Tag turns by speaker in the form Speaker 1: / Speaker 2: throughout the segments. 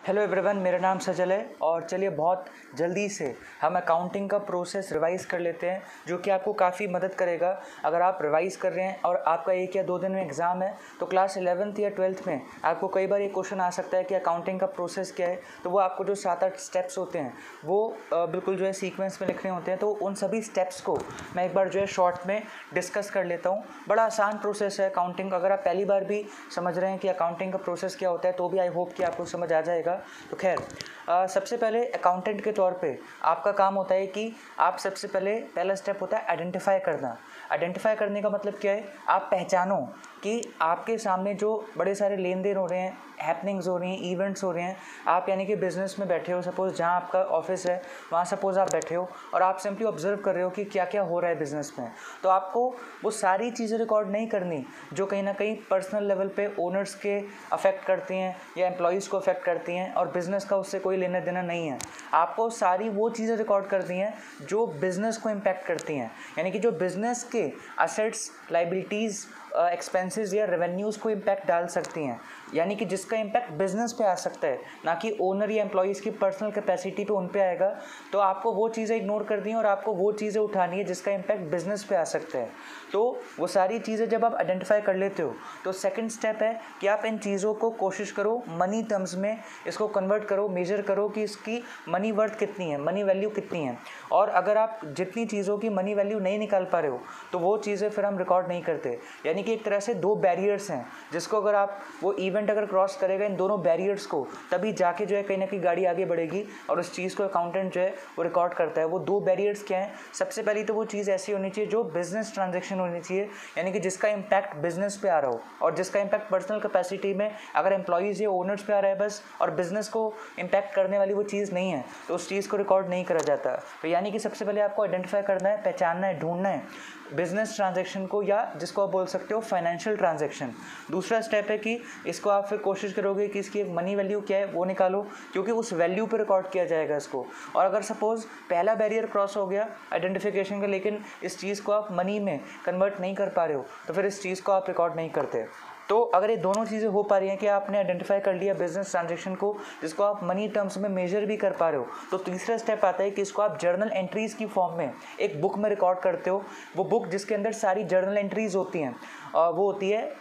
Speaker 1: Hello everyone, मेरा नाम सजल है और चलिए बहुत जल्दी से हम अकाउंटिंग का प्रोसेस रिवाइज़ कर लेते हैं, जो कि आपको काफ़ी मदद करेगा। अगर आप रिवाइज़ कर रहे हैं और आपका 1 या 2 दिन में एग्ज़ाम है तो क्लास 11th या 12th में आपको कई बार ये क्वेश्चन आ सकता है कि अकाउंटिंग का प्रोसेस क्या है। तो वो आपको जो 7-8 स्टेप्स होते हैं वो बिल्कुल जो है सीक्वेंस में लिखने होते हैं। तो उन सभी स्टेप्स को मैं एक बार जो है शॉर्ट में डिस्कस कर लेता हूँ। बड़ा आसान प्रोसेस है अकाउंटिंग। अगर आप पहली बार भी समझ रहे हैं कि अकाउंटिंग का प्रोसेस क्या होता है तो भी आई होप कि आपको समझ आ जाएगा। तो खैर, सबसे पहले अकाउंटेंट के तौर पे आपका काम होता है कि आप सबसे पहला स्टेप होता है आइडेंटिफाई करना। आइडेंटिफाई करने का मतलब क्या है? आप पहचानो कि आपके सामने जो बड़े सारे लेन देन हो रहे हैं, हैपनिंग्स हो रही हैं, इवेंट्स हो रहे हैं। आप यानी कि बिज़नेस में बैठे हो, सपोज़ जहाँ आपका ऑफिस है वहाँ सपोज़ आप बैठे हो और आप सिंपली ऑब्जर्व कर रहे हो कि क्या क्या हो रहा है बिज़नेस में। तो आपको वो सारी चीज़ें रिकॉर्ड नहीं करनी जो कहीं ना कहीं पर्सनल लेवल पे ओनर्स के अफेक्ट करती हैं या एम्प्लॉयज़ को अफेक्ट करती हैं और बिज़नेस का उससे कोई लेना देना नहीं है। आपको सारी वो चीज़ें रिकॉर्ड करती हैं जो बिज़नेस को इम्पैक्ट करती हैं, यानी कि जो बिज़नेस के असेट्स, लाइबिलिटीज़, एक्सपेंसेस या रेवेन्यूज़ को इम्पैक्ट डाल सकती हैं, यानी कि जिसका इम्पैक्ट बिज़नेस पे आ सकता है, ना कि ओनर या एम्प्लॉयज़ की पर्सनल कैपेसिटी पे उन पे आएगा। तो आपको वो चीज़ें इग्नोर कर दी हैं और आपको वो चीज़ें उठानी है जिसका इम्पैक्ट बिज़नेस पे आ सकता है। तो वो सारी चीज़ें जब आप आइडेंटिफाई कर लेते हो तो सेकंड स्टेप है कि आप इन चीज़ों को कोशिश करो मनी टर्म्स में इसको कन्वर्ट करो, मेजर करो कि इसकी मनी वर्थ कितनी है, मनी वैल्यू कितनी है। और अगर आप जितनी चीज़ों की मनी वैल्यू नहीं निकाल पा रहे हो तो वो चीज़ें फिर हम रिकॉर्ड नहीं करते। यानी कि एक तरह से 2 बैरियर्स हैं जिसको अगर आप वो इवेंट अगर क्रॉस करेगा इन दोनों बैरियर्स को, तभी जाके जो है कहीं ना कहीं गाड़ी आगे बढ़ेगी और उस चीज़ को अकाउंटेंट जो है वो रिकॉर्ड करता है। वो 2 बैरियर्स क्या हैं? सबसे पहली तो वो चीज़ ऐसी होनी चाहिए जो बिजनेस ट्रांजेक्शन होनी चाहिए, यानी कि जिसका इम्पैक्ट बिजनेस पे आ रहा हो और जिसका इम्पैक्ट पर्सनल कैपेसिटी में अगर एम्प्लॉयज़ या ओनर्स पे आ रहा है बस, और बिजनेस को इम्पैक्ट करने वाली वो चीज़ नहीं है तो उस चीज़ को रिकॉर्ड नहीं करा जाता। तो यानी कि सबसे पहले आपको आइडेंटिफाई करना है, पहचानना है, ढूंढना है बिजनेस ट्रांजैक्शन को, या जिसको आप बोल सकते हो फाइनेंशियल ट्रांजैक्शन। दूसरा स्टेप है कि इसको आप फिर कोशिश करोगे कि इसकी एक मनी वैल्यू क्या है वो निकालो, क्योंकि उस वैल्यू पे रिकॉर्ड किया जाएगा इसको। और अगर सपोज पहला बैरियर क्रॉस हो गया आइडेंटिफिकेशन का, लेकिन इस चीज़ को आप मनी में कन्वर्ट नहीं कर पा रहे हो तो फिर इस चीज़ को आप रिकॉर्ड नहीं करते। तो अगर ये दोनों चीज़ें हो पा रही हैं कि आपने आइडेंटिफाई कर लिया बिजनेस ट्रांजैक्शन को जिसको आप मनी टर्म्स में मेजर भी कर पा रहे हो, तो तीसरा स्टेप आता है कि इसको आप जर्नल एंट्रीज़ की फॉर्म में एक बुक में रिकॉर्ड करते हो। वो बुक जिसके अंदर सारी जर्नल एंट्रीज़ होती हैं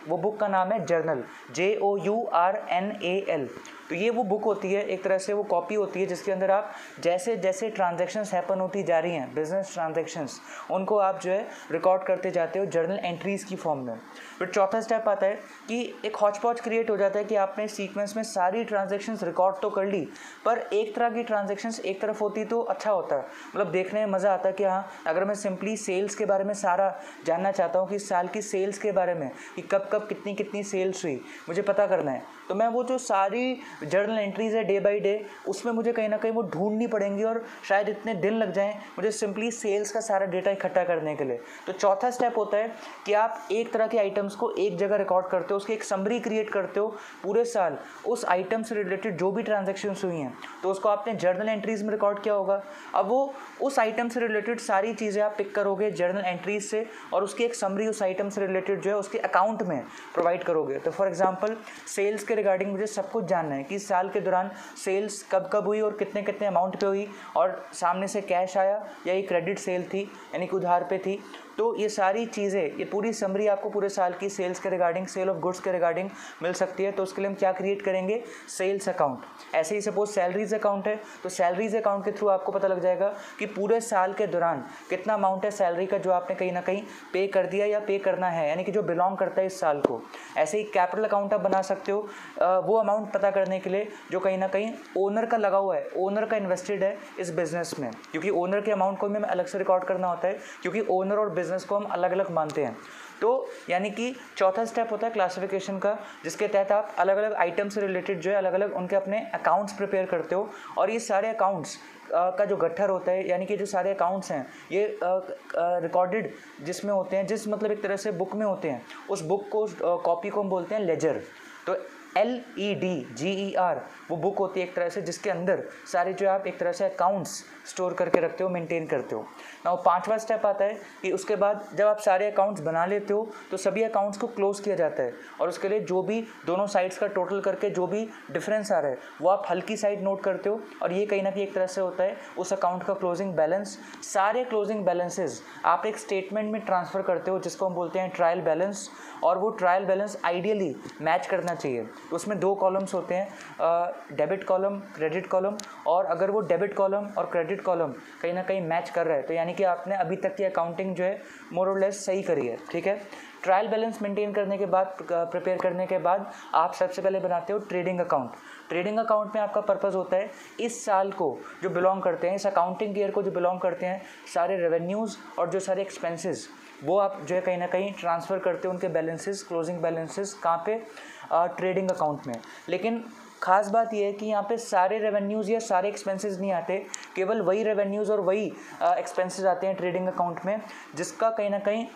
Speaker 1: वो बुक का नाम है जर्नल, JOURNAL। तो ये वो बुक होती है, एक तरह से वो कॉपी होती है जिसके अंदर आप जैसे जैसे ट्रांजैक्शंस हैपन होती जा रही हैं, बिजनेस ट्रांजैक्शंस, उनको आप जो है रिकॉर्ड करते जाते हो जर्नल एंट्रीज़ की फॉर्म में। फिर चौथा स्टेप आता है कि एक हॉच पॉच क्रिएट हो जाता है कि आपने सीक्वेंस में सारी ट्रांजैक्शंस रिकॉर्ड तो कर ली, पर एक तरह की ट्रांजैक्शंस एक तरफ होती तो अच्छा होता है, मतलब देखने में मज़ा आता है कि हाँ, अगर मैं सिंपली सेल्स के बारे में सारा जानना चाहता हूँ कि इस साल की सेल्स के बारे में कि कब कब कितनी कितनी सेल्स हुई मुझे पता करना है, तो मैं वो जो सारी जर्नल एंट्रीज़ है डे बाई डे उसमें मुझे कहीं ना कहीं वो ढूंढनी पड़ेंगी और शायद इतने दिन लग जाएं मुझे सिंपली सेल्स का सारा डेटा इकट्ठा करने के लिए। तो चौथा स्टेप होता है कि आप एक तरह के आइटम्स को एक जगह रिकॉर्ड करते हो, उसकी एक समरी क्रिएट करते हो पूरे साल उस आइटम से रिलेटेड जो भी ट्रांजेक्शन्स हुई हैं, तो उसको आपने जर्नल एंट्रीज़ में रिकॉर्ड किया होगा। अब वो उस आइटम से रिलेटेड सारी चीज़ें आप पिक करोगे जर्नल एंट्रीज से और उसकी एक समरी उस आइटम से रिलेटेड जो है उसके अकाउंट में प्रोवाइड करोगे। तो फॉर एग्जांपल सेल्स के रिगार्डिंग मुझे सब कुछ जानना है कि साल के दौरान सेल्स कब कब हुई और कितने कितने अमाउंट पे हुई और सामने से कैश आया या ये क्रेडिट सेल थी यानी कि उधार पे थी। तो ये सारी चीज़ें, ये पूरी समरी आपको पूरे साल की सेल्स के रिगार्डिंग, सेल ऑफ गुड्स के रिगार्डिंग मिल सकती है। तो उसके लिए हम क्या क्रिएट करेंगे? Sales account. ऐसे ही सपोज सैलरीज अकाउंट है तो सैलरीज अकाउंट के थ्रू आपको पता लग जाएगा कि पूरे साल के दौरान कितना अमाउंट है सैलरी का जो आपने कहीं ना कहीं पे कर दिया या पे करना है, यानी कि जो बिलोंग करता है इस साल को। ऐसे ही कैपिटल अकाउंट आप बना सकते हो वो अमाउंट पता करने के लिए जो कहीं ना कहीं ओनर का लगा हुआ है, ओनर का इन्वेस्टेड है इस बिजनेस में, क्योंकि ओनर के अमाउंट को हमें अलग से रिकॉर्ड करना होता है क्योंकि ओनर और बिजनेस को हम अलग अलग मानते हैं। तो यानी कि चौथा स्टेप होता है क्लासिफिकेशन का, जिसके तहत आप अलग अलग आइटम से रिलेटेड जो है अलग अलग उनके अपने अकाउंट्स प्रिपेयर करते हो। और ये सारे अकाउंट्स का जो गट्ठर होता है, यानी कि जो सारे अकाउंट्स हैं ये रिकॉर्डेड जिसमें होते हैं, जिस मतलब एक तरह से बुक में होते हैं, उस बुक को कॉपी को हम बोलते हैं लेजर। तो LEDGER वो बुक होती है एक तरह से, जिसके अंदर सारे जो आप एक तरह से अकाउंट्स स्टोर करके रखते हो, मेंटेन करते हो ना। 5वां स्टेप आता है कि उसके बाद जब आप सारे अकाउंट्स बना लेते हो तो सभी अकाउंट्स को क्लोज किया जाता है, और उसके लिए जो भी दोनों साइड्स का टोटल करके जो भी डिफरेंस आ रहा है वो आप हल्की साइड नोट करते हो, और ये कहीं ना कहीं एक तरह से होता है उस अकाउंट का क्लोजिंग बैलेंस। सारे क्लोजिंग बैलेंसेज आप एक स्टेटमेंट में ट्रांसफ़र करते हो जिसको हम बोलते हैं ट्रायल बैलेंस, और वो ट्रायल बैलेंस आइडियली मैच करना चाहिए। तो उसमें 2 कॉलम्स होते हैं, डेबिट कॉलम, क्रेडिट कॉलम, और अगर वो डेबिट कॉलम और क्रेडिट कॉलम कहीं ना कहीं मैच कर रहा है तो यानी कि आपने अभी तक की अकाउंटिंग जो है मोर और लेस सही करी है, ठीक है। ट्रायल बैलेंस मेंटेन करने के बाद, प्रिपेयर करने के बाद आप सबसे पहले बनाते हो ट्रेडिंग अकाउंट। ट्रेडिंग अकाउंट में आपका पर्पस होता है इस साल को जो बिलोंग करते हैं, इस अकाउंटिंग ईयर को जो बिलोंग करते हैं, सारे रेवेन्यूज़ और जो सारे एक्सपेंसेस वो आप जो है कहीं ना कहीं ट्रांसफ़र करते हो उनके बैलेंसेस, क्लोजिंग बैलेंसेस कहाँ पे, ट्रेडिंग अकाउंट में। लेकिन खास बात यह है कि यहाँ पे सारे रेवेन्यूज़ या सारे एक्सपेंसेस नहीं आते, केवल वही रेवेन्यूज़ और वही एक्सपेंसेस आते हैं ट्रेडिंग अकाउंट में जिसका कहीं ना कहीं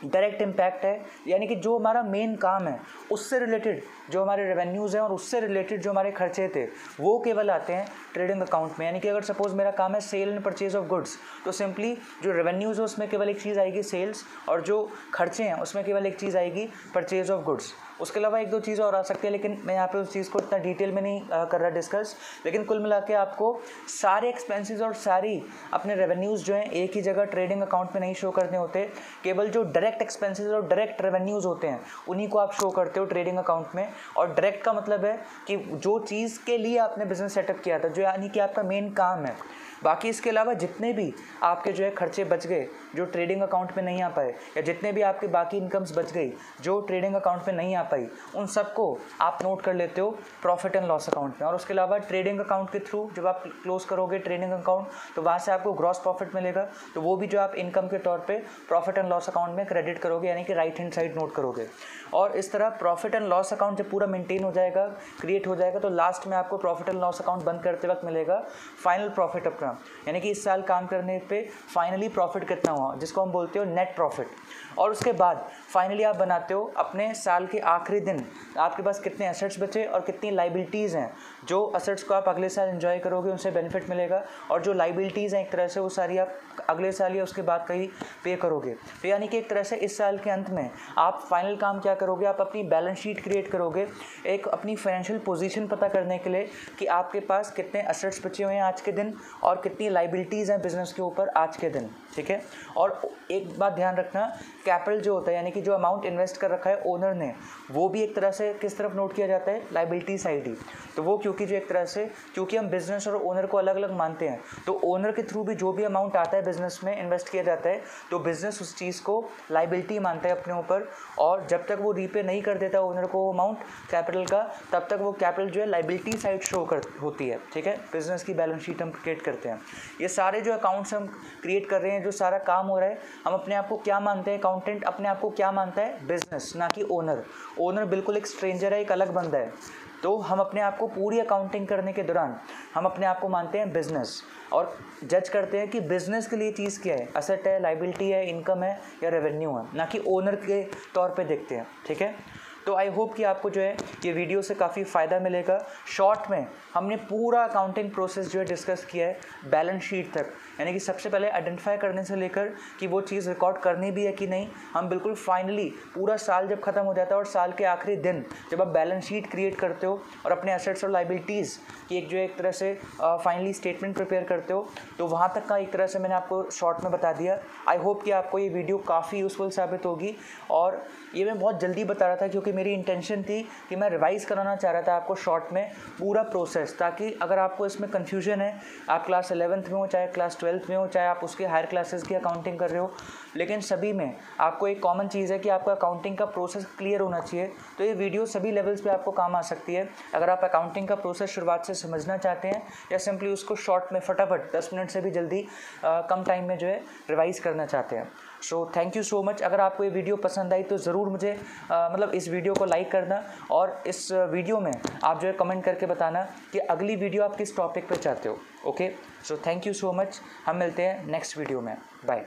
Speaker 1: डायरेक्ट इम्पैक्ट है, यानी कि जो हमारा मेन काम है उससे रिलेटेड जो हमारे रेवेन्यूज़ हैं और उससे रिलेटेड जो हमारे खर्चे थे वो केवल आते हैं ट्रेडिंग अकाउंट में। यानी कि अगर सपोज़ मेरा काम है sale and purchase of goods, तो सिंपली जो रेवेन्यूज़ है उसमें केवल एक चीज़ आएगी सेल्स, और जो खर्चे हैं उसमें केवल एक चीज़ आएगी परचेज ऑफ गुड्स। उसके अलावा 1-2 चीज़ें और आ सकती है, लेकिन मैं यहाँ पे उस चीज़ को इतना डिटेल में नहीं कर रहा डिस्कस। लेकिन कुल मिला के आपको सारे एक्सपेंसेस और सारी अपने रेवेन्यूज़ जो हैं एक ही जगह ट्रेडिंग अकाउंट में नहीं शो करने होते, केवल जो डायरेक्ट एक्सपेंसेस और डायरेक्ट रेवेन्यूज़ होते हैं उन्हीं को आप शो करते हो ट्रेडिंग अकाउंट में। और डायरेक्ट का मतलब है कि जो चीज़ के लिए आपने बिजनेस सेटअप किया था, जो यानी कि आपका मेन काम है। बाकी इसके अलावा जितने भी आपके जो है खर्चे बच गए जो ट्रेडिंग अकाउंट में नहीं आ पाए, या जितने भी आपके बाकी इनकम्स बच गई जो ट्रेडिंग अकाउंट में नहीं आ पाई, उन सबको आप नोट कर लेते हो प्रॉफिट एंड लॉस अकाउंट में। और उसके अलावा ट्रेडिंग अकाउंट के थ्रू जब आप क्लोज करोगे ट्रेडिंग अकाउंट तो वहाँ से आपको ग्रॉस प्रॉफिट मिलेगा, तो वो भी जो आप इनकम के तौर पे प्रॉफिट एंड लॉस अकाउंट में क्रेडिट करोगे, यानी कि राइट हैंड साइड नोट करोगे। और इस तरह प्रॉफिट एंड लॉस अकाउंट जब पूरा मेंटेन हो जाएगा, क्रिएट हो जाएगा, तो लास्ट में आपको प्रॉफिट एंड लॉस अकाउंट बंद करते वक्त मिलेगा फाइनल प्रॉफिट अपना, यानी कि इस साल काम करने पे फाइनली प्रॉफिट कितना हुआ, जिसको हम बोलते हो नेट प्रॉफिट। और उसके बाद फाइनली आप बनाते हो अपने साल के आखिरी दिन आपके पास कितने एसेट्स बचे और कितनी लाइबिलिटीज़ हैं। जो एसेट्स को आप अगले साल एंजॉय करोगे उनसे बेनिफिट मिलेगा, और जो लाइबिलिटीज़ हैं एक तरह से वो सारी आप अगले साल या उसके बाद कहीं पे करोगे। तो यानी कि एक तरह से इस साल के अंत में आप फाइनल काम क्या करोगे, आप अपनी बैलेंस शीट क्रिएट करोगे, एक अपनी फाइनेंशियल पोजीशन पता करने के लिए कि आपके पास कितने एसेट्स बचे हुए हैं आज के दिन और कितनी लाइबिलिटीज़ हैं बिजनेस के ऊपर आज के दिन, ठीक है। और एक बात ध्यान रखना, कैपिटल जो होता है यानी कि जो अमाउंट इन्वेस्ट कर रखा है ओनर ने, वो भी एक तरह से किस तरफ नोट किया जाता है, लाइबिलिटी साइड ही। तो वो क्योंकि जो एक तरह से क्योंकि हम बिजनेस और ओनर को अलग अलग मानते हैं, तो ओनर के थ्रू भी जो भी अमाउंट आता है बिजनेस में इन्वेस्ट किया जाता है, तो बिजनेस उस चीज़ को लाइबिलिटी मानता है अपने ऊपर, और जब तक वो रीपे नहीं कर देता ओनर को अमाउंट कैपिटल का, तब तक वो कैपिटल जो है लाइबिलिटी साइड शो कर होती है, ठीक है। बिजनेस की बैलेंस शीट हम क्रिएट करते हैं। ये सारे जो अकाउंट्स हम क्रिएट कर रहे हैं, जो सारा काम हो रहा है, हम अपने आप को क्या मानते हैं, अकाउंटेंट अपने आप को क्या मानता है, बिजनेस, ना कि ओनर। ओनर बिल्कुल एक स्ट्रेंजर है, एक अलग बंदा है। तो हम अपने आप को पूरी अकाउंटिंग करने के दौरान हम अपने आप को मानते हैं बिजनेस, और जज करते हैं कि बिजनेस के लिए चीज़ क्या है, असेट है, लाइबिलिटी है, इनकम है या रेवेन्यू है, ना कि ओनर के तौर पे देखते हैं, ठीक है। तो आई होप कि आपको जो है ये वीडियो से काफ़ी फ़ायदा मिलेगा। शॉर्ट में हमने पूरा अकाउंटिंग प्रोसेस जो है डिस्कस किया है बैलेंस शीट तक, यानी कि सबसे पहले आइडेंटिफाई करने से लेकर कि वो चीज़ रिकॉर्ड करनी भी है कि नहीं, हम बिल्कुल फाइनली पूरा साल जब ख़त्म हो जाता है और साल के आखिरी दिन जब आप बैलेंस शीट क्रिएट करते हो और अपने एसेट्स और लाइबिलिटीज़ की एक जो एक तरह से फाइनली स्टेटमेंट प्रिपेयर करते हो, तो वहाँ तक का एक तरह से मैंने आपको शॉर्ट में बता दिया। आई होप कि आपको ये वीडियो काफ़ी यूज़फुल साबित होगी, और ये मैं बहुत जल्दी बता रहा था क्योंकि मेरी इंटेंशन थी कि मैं रिवाइज़ कराना चाह रहा था आपको शॉर्ट में पूरा प्रोसेस, ताकि अगर आपको इसमें कन्फ्यूजन है, आप क्लास 11th में हो चाहे क्लास 12th में हो, चाहे आप उसके हायर क्लासेस की अकाउंटिंग कर रहे हो, लेकिन सभी में आपको एक कॉमन चीज़ है कि आपका अकाउंटिंग का प्रोसेस क्लियर होना चाहिए। तो ये वीडियो सभी लेवल्स पे आपको काम आ सकती है। अगर आप अकाउंटिंग का प्रोसेस शुरुआत से समझना चाहते हैं या सिंपली उसको शॉर्ट में फटाफट 10 मिनट से भी जल्दी कम टाइम में जो है रिवाइज़ करना चाहते हैं। So thank you so much. अगर आपको ये वीडियो पसंद आई तो ज़रूर मुझे मतलब इस वीडियो को लाइक करना, और इस वीडियो में आप जो है कमेंट करके बताना कि अगली वीडियो आप किस टॉपिक पे चाहते हो। Okay, so thank you so much. हम मिलते हैं नेक्स्ट वीडियो में। बाय।